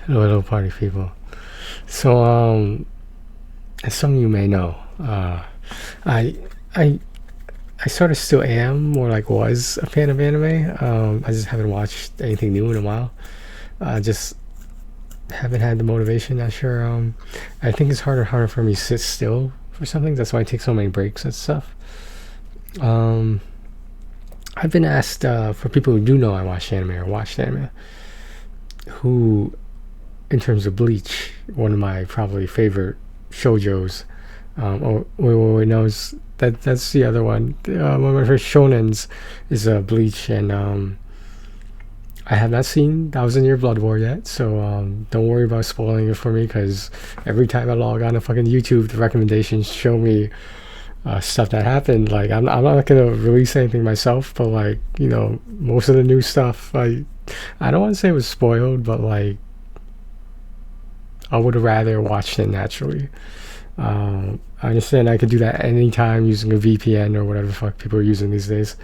Hello, party people. So, as some of you may know, I, I, I sort of still am, or like was, a fan of anime. I just haven't watched anything new in a while. Just haven't had the motivation. Not sure. I think it's harder and harder for me to sit still for something. That's why I take so many breaks and stuff. Um, I've been asked for people who do know I watch anime or watched anime, who, in terms of Bleach, one of my probably favorite shoujos. Wait, no, that's the other one. One of my first shonens is Bleach, and I have not seen Thousand Year Blood War yet, so don't worry about spoiling it for me, because every time I log on to fucking YouTube, the recommendations show me stuff that happened. Like, I'm not gonna release anything myself, but like, most of the new stuff, like, I don't want to say it was spoiled, but like, I would have rather watched it naturally. I understand I could do that anytime using a VPN or whatever the fuck people are using these days.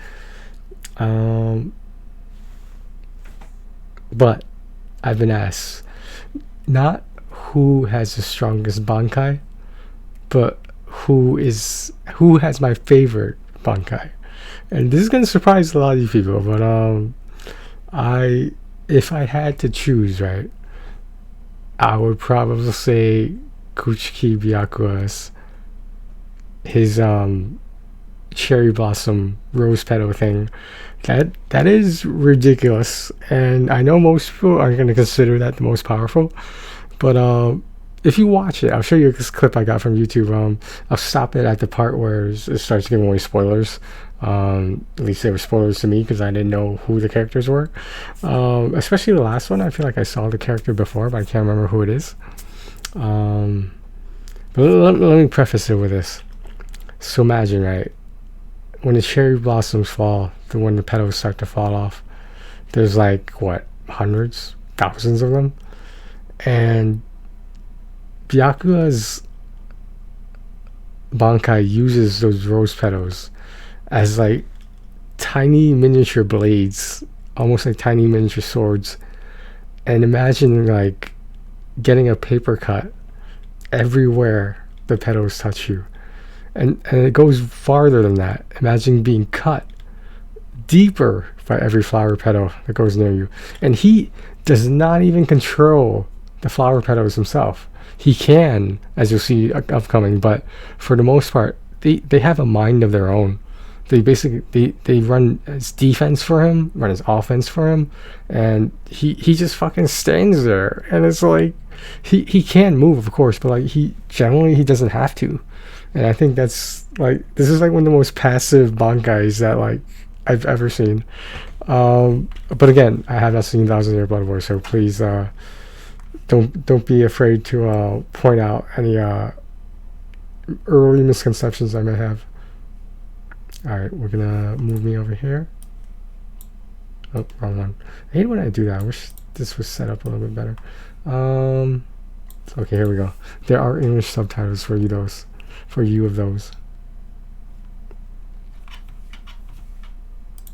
But I've been asked not who has the strongest Bankai, but who has my favorite Bankai. And this is gonna surprise a lot of you people, but I if I had to choose, right, I would probably say Kuchiki Byakuya's his cherry blossom rose petal thing. That is ridiculous, and I know most people aren't going to consider that the most powerful, but if you watch it, I'll show you this clip I got from YouTube. I'll stop it at the part where it starts giving away spoilers. At least they were spoilers to me because I didn't know who the characters were. Especially the last one. I feel like I saw the character before, but I can't remember who it is. But let me preface it with this. So imagine, right, when the cherry blossoms fall, when the petals start to fall off, there's like, what, hundreds, thousands of them? And Byakuya's Bankai uses those rose petals as like tiny miniature blades, almost like tiny miniature swords. And imagine like getting a paper cut everywhere the petals touch you. And it goes farther than that. Imagine being cut deeper by every flower petal that goes near you. And he does not even control the flower petals himself. He can, as you'll see upcoming, but for the most part, they have a mind of their own. They basically they run his defense for him, run his offense for him, and he just fucking stands there. And it's like he can move, of course, but like he doesn't have to. And I think that's like, this is like one of the most passive Bankais that like I've ever seen. But again, I have not seen Thousand Year Blood War, so please don't be afraid to point out any early misconceptions I may have. All right, we're gonna move me over here. Oh, wrong one. I hate when I do that. I wish this was set up a little bit better. Okay, here we go. There are English subtitles for you those. For you of those.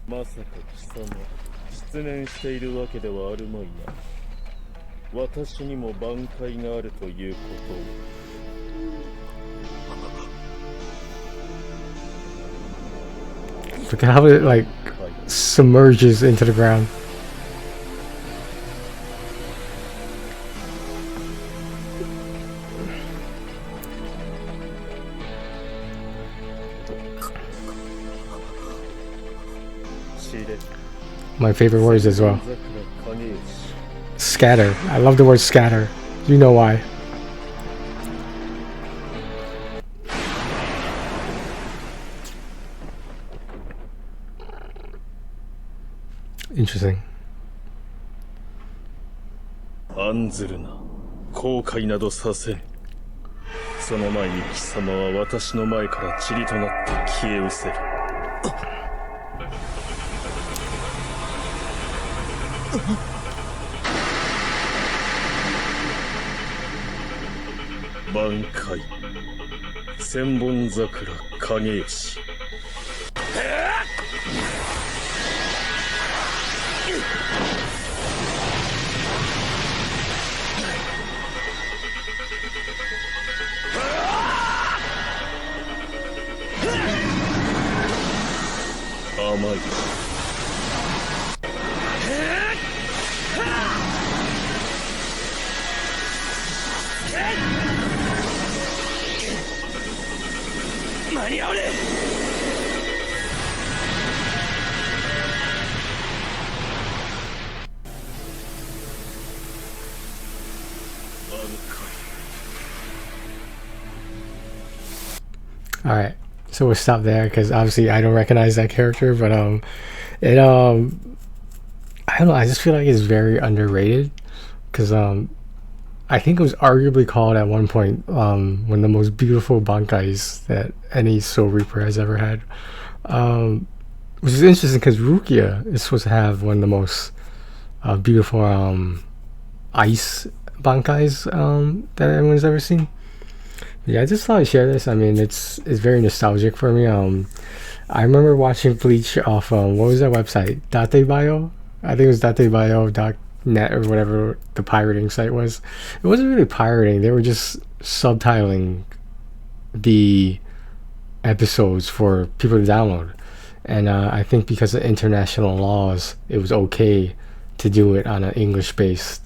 まさか貴様失念しているわけではあるまいな。私にも挽回があるということを。Look at how it like submerges into the ground. My favorite words as well. Scatter. I love the word scatter. You know why. Interesting. 案ずるな。後悔などさせん。その前に貴様は私の前から塵となって消え失せる。挽回千本桜影吉。Alright, so we'll stop there because obviously I don't recognize that character, but it I don't know, I just feel like it's very underrated because I think it was arguably called at one point one of the most beautiful bankais that any Soul Reaper has ever had. Which is interesting because Rukia is supposed to have one of the most beautiful ice bankais that anyone's ever seen. Yeah, I just thought I'd share this. I mean, it's very nostalgic for me. I remember watching Bleach off what was that website? Datebio? I think it was datebio.net or whatever the pirating site was. It wasn't really pirating. They were just subtitling the episodes for people to download. And I think because of international laws, it was okay to do it on an English-based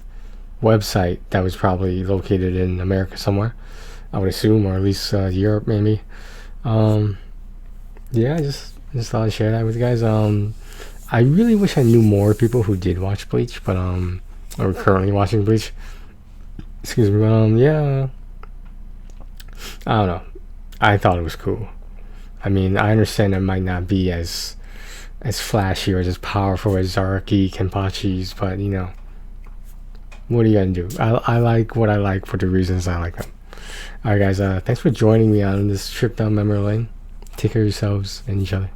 website that was probably located in America somewhere, I would assume, or at least Europe maybe. Yeah, I just thought I'd share that with you guys. I really wish I knew more people who did watch Bleach, but or currently watching Bleach. Excuse me, but yeah, I don't know. I thought it was cool. I mean, I understand it might not be as flashy or as powerful as Zaraki, Kenpachi's, but you know, what are you gonna do? I like what I like for the reasons I like them. Alright guys, thanks for joining me on this trip down memory lane. Take care of yourselves and each other.